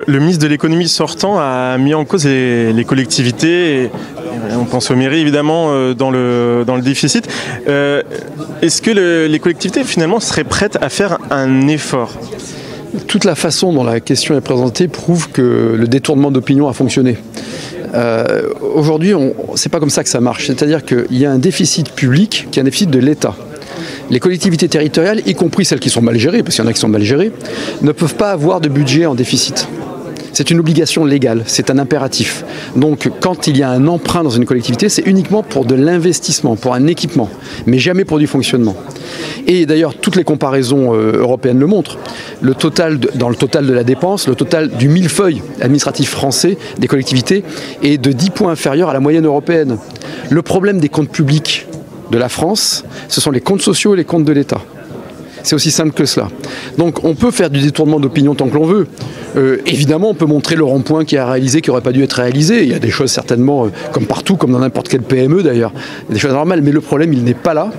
Le ministre de l'économie sortant a mis en cause les collectivités, et on pense aux mairies évidemment dans le déficit. Est-ce que les collectivités finalement seraient prêtes à faire un effort ? Toute la façon dont la question est présentée prouve que le détournement d'opinion a fonctionné. Aujourd'hui, c'est pas comme ça que ça marche. C'est-à-dire qu'il y a un déficit public qui est un déficit de l'État. Les collectivités territoriales, y compris celles qui sont mal gérées, parce qu'il y en a qui sont mal gérées, ne peuvent pas avoir de budget en déficit. C'est une obligation légale, c'est un impératif. Donc quand il y a un emprunt dans une collectivité, c'est uniquement pour de l'investissement, pour un équipement, mais jamais pour du fonctionnement. Et d'ailleurs, toutes les comparaisons européennes le montrent. Dans le total de la dépense, le total du millefeuille administratif français des collectivités est de 10 points inférieur à la moyenne européenne. Le problème des comptes publics de la France, ce sont les comptes sociaux et les comptes de l'État. C'est aussi simple que cela. Donc on peut faire du détournement d'opinion tant que l'on veut. Évidemment, on peut montrer le rond-point qui a réalisé, qui n'aurait pas dû être réalisé. Il y a des choses certainement, comme partout, comme dans n'importe quelle PME d'ailleurs, des choses normales. Mais le problème, il n'est pas là.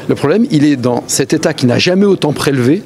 Le problème, il est dans cet État qui n'a jamais autant prélevé,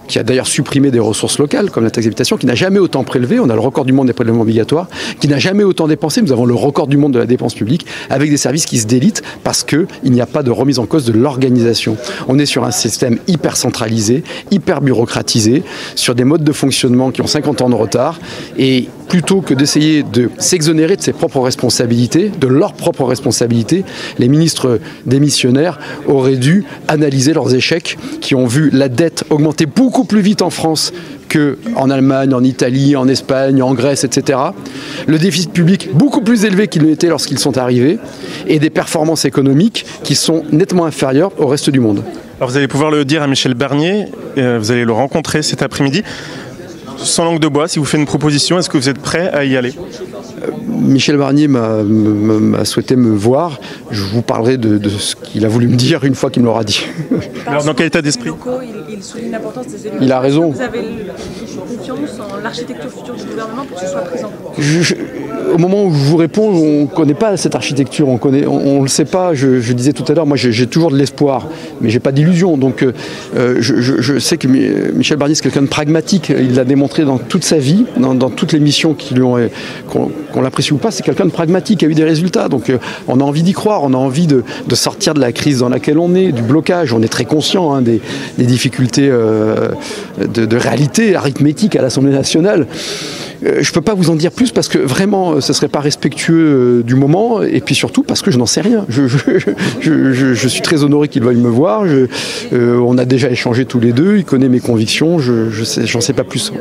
qui a d'ailleurs supprimé des ressources locales, comme la taxe d'habitation, qui n'a jamais autant prélevé, on a le record du monde des prélèvements obligatoires, qui n'a jamais autant dépensé, nous avons le record du monde de la dépense publique, avec des services qui se délitent parce qu'il n'y a pas de remise en cause de l'organisation. On est sur un système hyper centralisé, hyper bureaucratisé, sur des modes de fonctionnement qui ont 50 ans de retard, et plutôt que d'essayer de s'exonérer de ses propres responsabilités, de leurs propres responsabilités, les ministres démissionnaires auraient dû analyser leurs échecs, qui ont vu la dette augmenter beaucoup plus vite en France qu'en Allemagne, en Italie, en Espagne, en Grèce, etc. Le déficit public beaucoup plus élevé qu'il l'était lorsqu'ils sont arrivés, et des performances économiques qui sont nettement inférieures au reste du monde. Alors vous allez pouvoir le dire à Michel Barnier, vous allez le rencontrer cet après-midi. Sans langue de bois, si vous faites une proposition, est-ce que vous êtes prêt à y aller ? Michel Barnier m'a souhaité me voir. Je vous parlerai de ce qu'il a voulu me dire une fois qu'il me l'aura dit. Alors dans quel état d'esprit ? Il souligne l'importance des élus. Il a raison. Vous avez confiance en l'architecture future du gouvernement pour que ce soit pris en compte ? Au moment où je vous réponds, on ne connaît pas cette architecture, on ne le sait pas. Je disais tout à l'heure, moi j'ai toujours de l'espoir, mais j'ai pas d'illusion. Donc je sais que Michel Barnier c'est quelqu'un de pragmatique. Il l'a démontré dans toute sa vie, dans toutes les missions qu'on l'apprécie ou pas, c'est quelqu'un de pragmatique, qui a eu des résultats. Donc on a envie d'y croire, on a envie de sortir de la crise dans laquelle on est, du blocage. On est très conscient des difficultés de réalité arithmétique à l'Assemblée nationale. Je ne peux pas vous en dire plus parce que vraiment ce ne serait pas respectueux du moment, et puis surtout parce que je n'en sais rien. Je suis très honoré qu'il veuille me voir, on a déjà échangé tous les deux, il connaît mes convictions, j'en sais pas plus.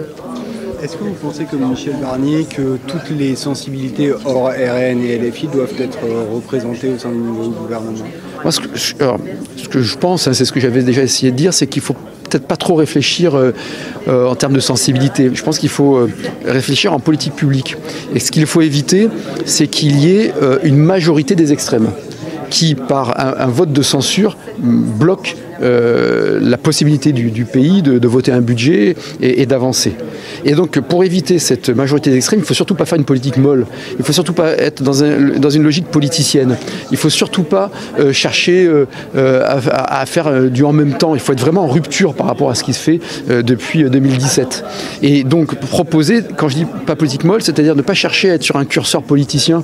Est-ce que vous pensez comme Michel Barnier que toutes les sensibilités hors RN et LFI doivent être représentées au sein du nouveau gouvernement ? Moi, ce que je pense, c'est ce que j'avais déjà essayé de dire, c'est qu'il faut peut-être pas trop réfléchir en termes de sensibilité. Je pense qu'il faut réfléchir en politique publique. Et ce qu'il faut éviter, c'est qu'il y ait une majorité des extrêmes qui, par un vote de censure, bloque la possibilité du pays de voter un budget et d'avancer. Et donc, pour éviter cette majorité d'extrême, il ne faut surtout pas faire une politique molle. Il ne faut surtout pas être dans une logique politicienne. Il ne faut surtout pas chercher à faire du en même temps. Il faut être vraiment en rupture par rapport à ce qui se fait depuis 2017. Et donc, proposer, quand je dis pas politique molle, c'est-à-dire ne pas chercher à être sur un curseur politicien,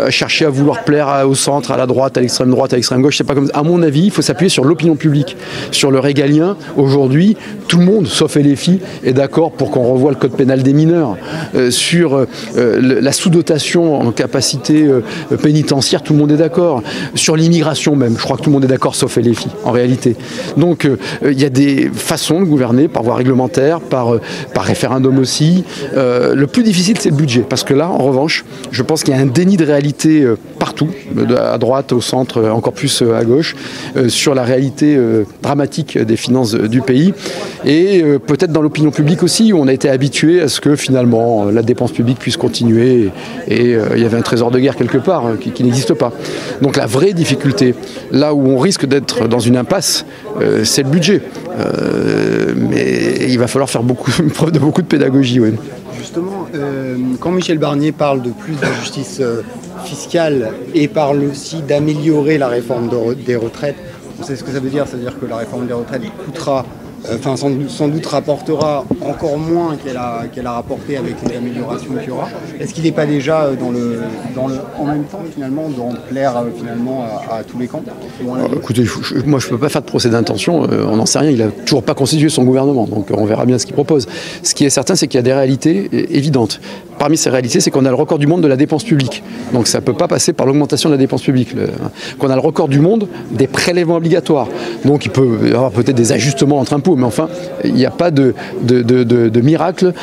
chercher à vouloir plaire au centre, à la droite, à l'extrême droite, à l'extrême gauche. C'est pas comme ça. À mon avis, il faut s'appuyer sur l'opinion publique, sur le régalien. Aujourd'hui, tout le monde, sauf LFI, est d'accord pour qu'on revoie le code pénal des mineurs. Sur la sous-dotation en capacité pénitentiaire, tout le monde est d'accord. Sur l'immigration même, je crois que tout le monde est d'accord, sauf LFI, en réalité. Donc, il y a des façons de gouverner, par voie réglementaire, par référendum aussi. Le plus difficile, c'est le budget, parce que là, en revanche, je pense qu'il y a un déni de réalité partout, à droite, au centre, encore plus à gauche, sur la réalité dramatique des finances du pays. Et peut-être dans l'opinion publique aussi, où on a été habitué à ce que finalement la dépense publique puisse continuer, et il y avait un trésor de guerre quelque part qui n'existe pas. Donc la vraie difficulté, là où on risque d'être dans une impasse, c'est le budget. Mais il va falloir faire preuve de beaucoup de pédagogie. Oui. Justement, quand Michel Barnier parle de plus de justice fiscale et parle aussi d'améliorer la réforme des retraites, on sait ce que ça veut dire. Ça veut dire que la réforme des retraites coûtera sans doute rapportera encore moins qu'elle a rapporté avec les améliorations qu'il y aura. Est-ce qu'il n'est pas déjà en même temps finalement dans plaire finalement à tous les camps? Écoutez, moi je ne peux pas faire de procès d'intention, on n'en sait rien, il n'a toujours pas constitué son gouvernement, donc on verra bien ce qu'il propose. Ce qui est certain, c'est qu'il y a des réalités évidentes. Parmi ces réalités, c'est qu'on a le record du monde de la dépense publique. Donc ça ne peut pas passer par l'augmentation de la dépense publique. Qu'on a le record du monde des prélèvements obligatoires. Donc il peut y avoir peut-être des ajustements entre impôts, mais enfin, il n'y a pas de miracle.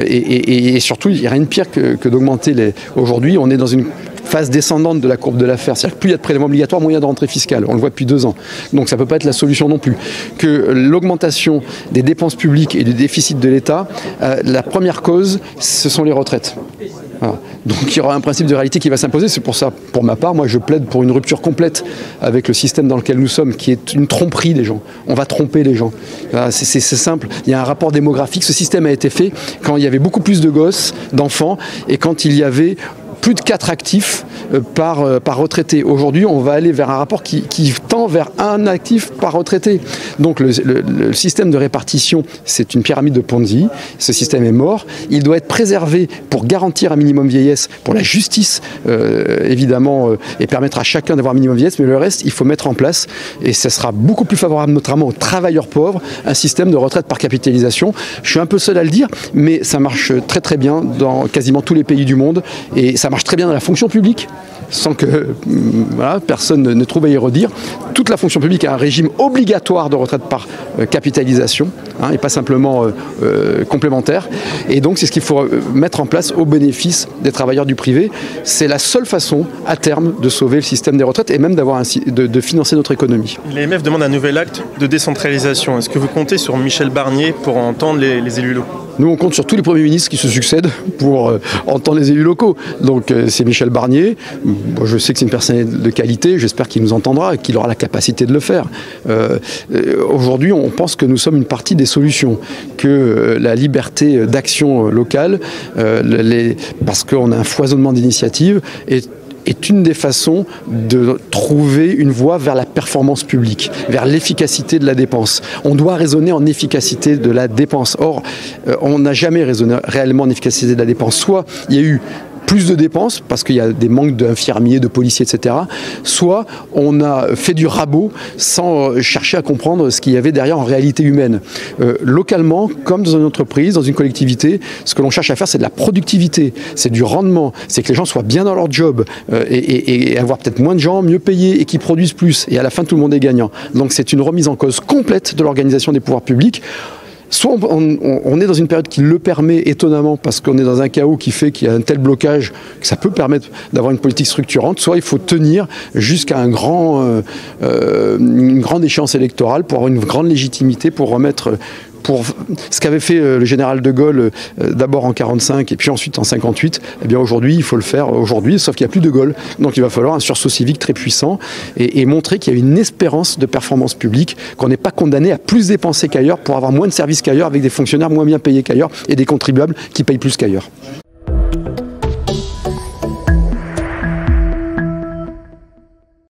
Et surtout, il n'y a rien de pire que d'augmenter les... Aujourd'hui, on est dans une phase descendante de la courbe de l'affaire. C'est-à-dire que plus il y a de prélèvements obligatoires, moins il y a de rentrée fiscale. On le voit depuis 2 ans. Donc ça ne peut pas être la solution non plus. Que l'augmentation des dépenses publiques et du déficit de l'État, la première cause, ce sont les retraites. Voilà. Donc il y aura un principe de réalité qui va s'imposer. C'est pour ça, pour ma part, moi je plaide pour une rupture complète avec le système dans lequel nous sommes, qui est une tromperie des gens. On va tromper les gens. C'est simple. Il y a un rapport démographique. Ce système a été fait quand il y avait beaucoup plus de gosses, d'enfants, et quand il y avait plus de 4 actifs par retraité. Aujourd'hui, on va aller vers un rapport qui tend vers 1 actif par retraité. Donc le système de répartition, c'est une pyramide de Ponzi. Ce système est mort. Il doit être préservé pour garantir un minimum vieillesse, pour la justice, évidemment, et permettre à chacun d'avoir un minimum vieillesse. Mais le reste, il faut mettre en place, et ça sera beaucoup plus favorable, notamment aux travailleurs pauvres, un système de retraite par capitalisation. Je suis un peu seul à le dire, mais ça marche très très bien dans quasiment tous les pays du monde, et ça marche très bien dans la fonction publique, sans que voilà, personne ne trouve à y redire. Toute la fonction publique a un régime obligatoire de retraite par capitalisation, et pas simplement complémentaire. Et donc c'est ce qu'il faut mettre en place au bénéfice des travailleurs du privé. C'est la seule façon, à terme, de sauver le système des retraites et même de financer notre économie. L'AMF demande un nouvel acte de décentralisation. Est-ce que vous comptez sur Michel Barnier pour entendre les élus locaux? Nous, on compte sur tous les premiers ministres qui se succèdent pour entendre les élus locaux. Donc c'est Michel Barnier. Bon, je sais que c'est une personne de qualité, j'espère qu'il nous entendra et qu'il aura la capacité de le faire. Aujourd'hui, on pense que nous sommes une partie des solutions, que la liberté d'action locale, parce qu'on a un foisonnement d'initiatives, est une des façons de trouver une voie vers la performance publique, vers l'efficacité de la dépense. On doit raisonner en efficacité de la dépense. Or, on n'a jamais raisonné réellement en efficacité de la dépense. Soit il y a eu plus de dépenses, parce qu'il y a des manques d'infirmiers, de policiers, etc. Soit on a fait du rabot sans chercher à comprendre ce qu'il y avait derrière en réalité humaine. Localement, comme dans une entreprise, dans une collectivité, ce que l'on cherche à faire, c'est de la productivité, c'est du rendement, c'est que les gens soient bien dans leur job et avoir peut-être moins de gens, mieux payés et qui produisent plus. Et à la fin, tout le monde est gagnant. Donc c'est une remise en cause complète de l'organisation des pouvoirs publics. Soit on est dans une période qui le permet étonnamment parce qu'on est dans un chaos qui fait qu'il y a un tel blocage que ça peut permettre d'avoir une politique structurante, soit il faut tenir jusqu'à une grande échéance électorale pour avoir une grande légitimité, pour remettre... Pour ce qu'avait fait le général de Gaulle d'abord en 1945 et puis ensuite en 1958, eh bien aujourd'hui il faut le faire aujourd'hui, sauf qu'il n'y a plus de Gaulle. Donc il va falloir un sursaut civique très puissant et montrer qu'il y a une espérance de performance publique, qu'on n'est pas condamné à plus dépenser qu'ailleurs pour avoir moins de services qu'ailleurs avec des fonctionnaires moins bien payés qu'ailleurs et des contribuables qui payent plus qu'ailleurs.